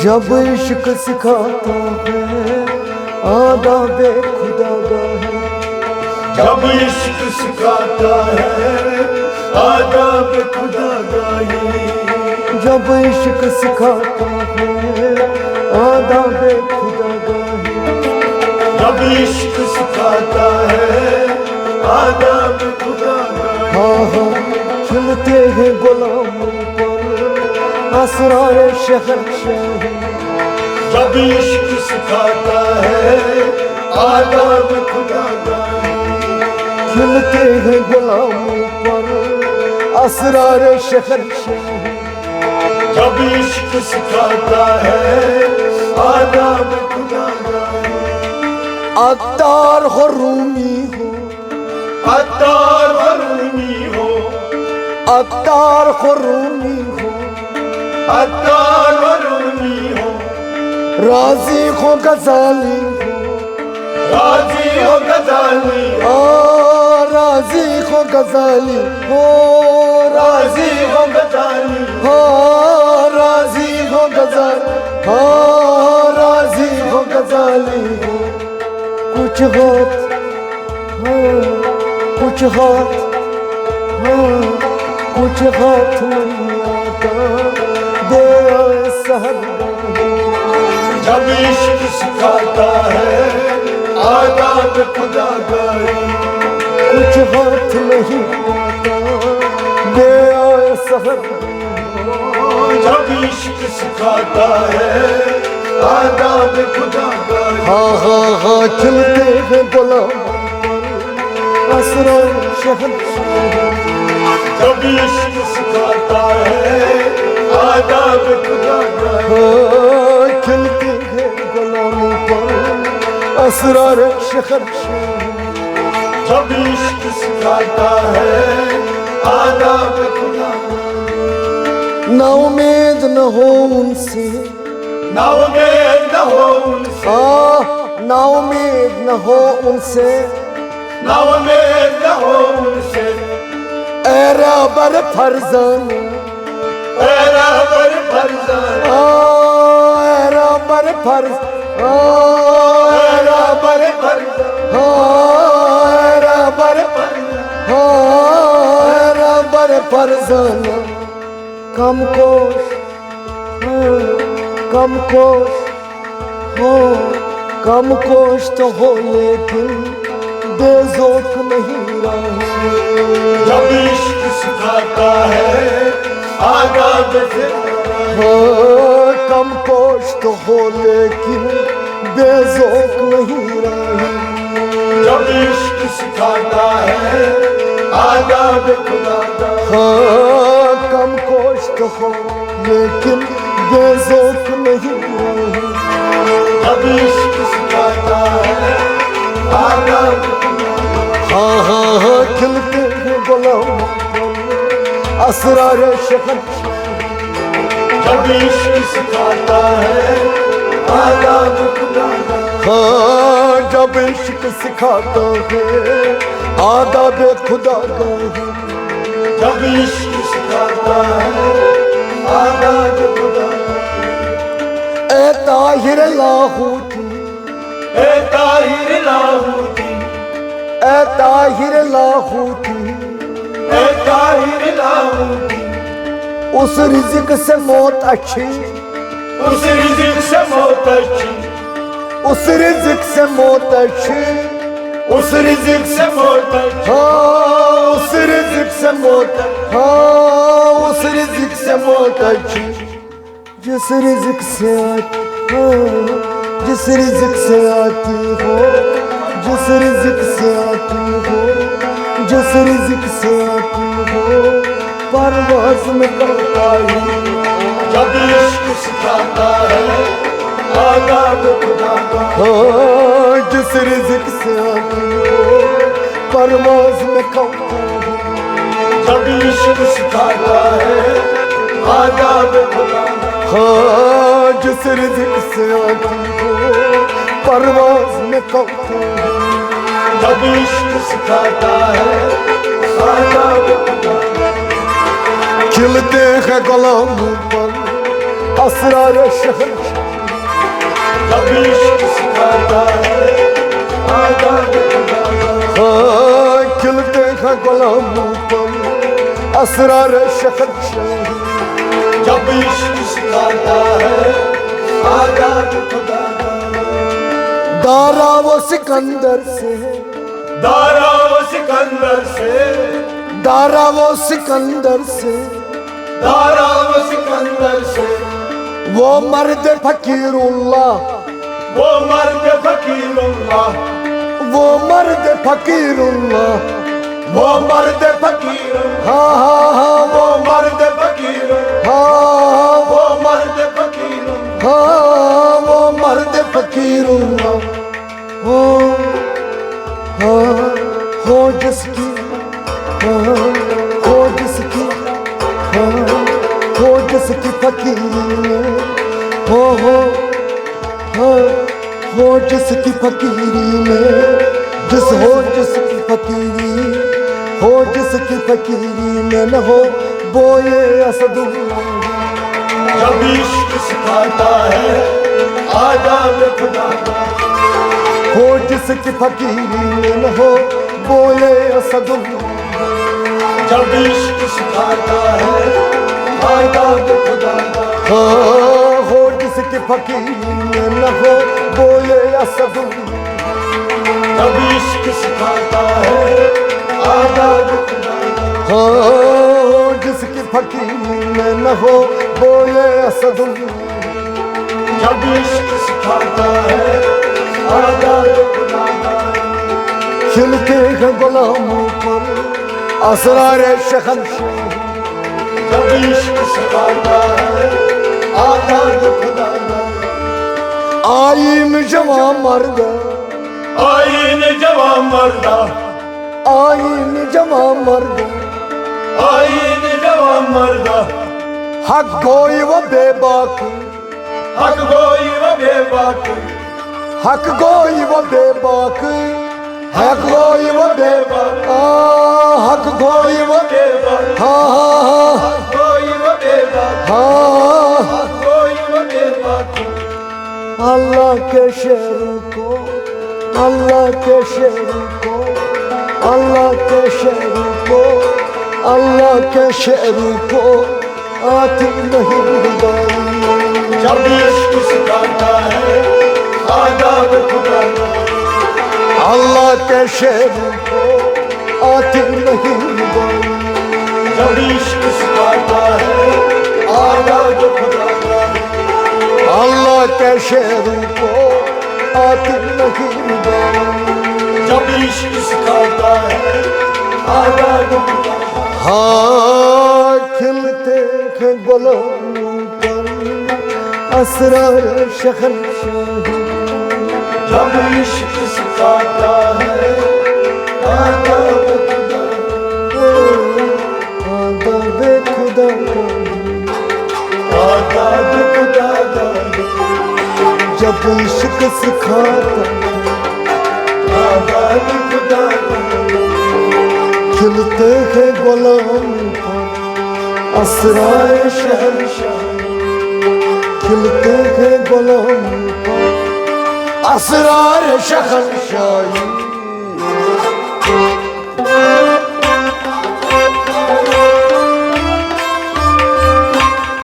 جب عشق سکھاتا ہے آداب خدا گاہی، جب عشق سکھاتا ہے آداب خدا گاہی، جب عشق سکھاتا ہے آداب خدا گاہی، جب عشق سکھاتا ہے آداب خدا گاہی، ہاں ہاں کھلتے ہیں غلاموں پر اسرار شہنشاہی، جب عشق سکھاتا ہے آداب خدا گاہی، کھلتے ہیں غلاموں پر اسرار شہنشاہی، جب عشق سکھاتا ہے آداب خدا گاہی، عطار ہو رومی ہو، عطار و رومی ہو، عطار ہو رومی ہو، عطار و رومی ہو، راضی ہو غزالی ہو، راضی ہو غزالی ہو، راضی ہو غزالی ہو، راضی ہو غزالی ہو، راضی ہو غزالی، راضی ہو غزالی ہو، کچھ ہاتھ کچھ ہاتھ کچھ ہاتھ نہیں آتا دے آئے سحر گاہی، جب عشق سکھاتا ہے آداب خدا گاہی، کچھ ہاتھ نہیں آتا دے آئے سحر گاہی، جب عشق سکھاتا ہے آداب خدا گاہی، ہاں ہاں ہاں کھلتے ہیں غلاموں پر اسرار شہنشاہی، جب عشق سکھاتا ہے آداب خدا گاہی، کھلتے ہیں غلاموں پر اسرار شہنشاہی، جب عشق سکھاتا ہے آداب خدا گاہی، نا امید نہ ہو ان سے، نا امید نہ ہو ان سے، نا امید نہ ہو ان سے، نا امید نہ ہو ان سے، اے رہبر فرزانہ، اے رہبر فرزانہ، اے رہبر فرزانہ، اے رہبر فرزانہ، اے رہبر رہبر فرزانہ، کم کوش کم کوش ہو، کم کوش تو ہو لیکن بے ذوق نہیں راہی، جب عشق سکھاتا ہے آداب خدا گاہی، کم کوش تو ہو لیکن بے ذوق نہیں راہی، جب عشق سکھاتا ہے آداب خدا گاہی، کم کوش تو ہو لیکن بے ذوق نہیں راہی، جب عشق سکھاتا ہے آداب خدا گاہی، کھلتے ہیں غلاموں پر اسرار شہنشاہی، جب عشق سکھاتا ہے آداب خدا گاہی، جب عشق سکھاتا ہے آداب خدا گاہی، جب عشق سکھاتا ہے آداب خدا گاہی، اے طاہر لاہوتی، اے طاہر لاہوتی، اے طاہر لاہوتی، اے طاہر لاہوتی، اس رزق سے موت اچھی، اس رزق سے موت اچھی، اس رزق سے موت اچھی، اس رزق سے موت اچھی، اس رزق سے موت، اس رزق سے موت اچھی، جس رزق سے آتی، جس رزق سے آتی ہو، جس رزق سے آتی ہو، جس رزق سے آتی ہو، پرواز میں کرتا ہی، جب عشق سکھاتا ہے آداب خدا گاہی، جس رزق سے آتی ہو، پرواز میں کرتا ہی، جب عشق سکھاتا ہے آداب خدا گاہی، جس رزق سے آتی ہو، پرواز میں کرتا ہی، جب عشق سکھاتا ہے آداب خدا گاہی، کھلتے ہیں غلاموں پر اسرار شہر جب عشق سکھاتا ہے آداب خدا کا کھلتے ہیں غلاموں پر اسرار شہر جب عشق سکھاتا ہے آداب خدا کا دارا و سکندر سے دارا و سکندر سے دارا و سکندر سے دارا و سکندر سے وہ مرد فقیر اللہ وہ مرد فقیر اللہ وہ مرد فقیر اللہ وہ مرد فقیر اللہ ہاں ہاں ہاں وہ مرد فقیر اللہ ہاں وہ مرد فقیر اللہ ہاں وہ مرد فقیر اللہ ہو جس کی ہو جس کی ہو جس کی فقیری میں ہو جس کی فقیری میں جس کی فقیری ہو جس کی فقیری میں نہ ہو بوئے اسد اللہ جب عشق سکھاتا ہے آداب خدا کا ہو جس کی فقیری میں نہ ہو بوئے اسد اللہ جب عشق سکھاتا ہے آداب خدا کا ہو جس کی فقیری میں نہ ہو بوئے اسد اللہ جب عشق سکھاتا ہے آداب خدا کا ہو جس کی فقیری میں نہ ہو بوئے اسد اللہ جب عشق سکھاتا ہے آداب خدا کا کھلتے ہیں غلاموں پر اسرار شہنشاہ جب عشق سکھاتا ہے آداب خدا کا آئین جوان مرد آئین جوان مردہ آئین جوان مرد آئین جوان مردہ حق گوئی و بے باک حق گوئی و بے باک حق گوئی و بے باک حق گوئی و بے باک حق گوئی و بے باک ہاں ہاں حق گوئی و بے باک ہاں حق گوئی و بے باک اللہ کے شعروں کو اللہ کے شعروں کو اللہ کے شعروں کو اللہ کے شعروں کو آتی نہیں ربائی جب عشق سکھاتا ہے آداب خدا کا اللہ کے شعروں کو آتی نہیں ربائی جب عشق سکھاتا ہے آداب خدا کا اللہ کے شعروں کو آتی نہیں ربائی جب عشق سکھاتا ہے آداب خدا کا ہاں کھلتے ہیں غلاموں پر اسرار شہنشاہی جب عشق سکھاتا ہے آداب خدا آداب خدا آداب خدا کا جب عشق سکھاتا آداب خدا کا کھلتے ہیں غلاموں پر اسرار شہنشاہ کھلتے ہیں غلاموں پر اسرار شہنشاہی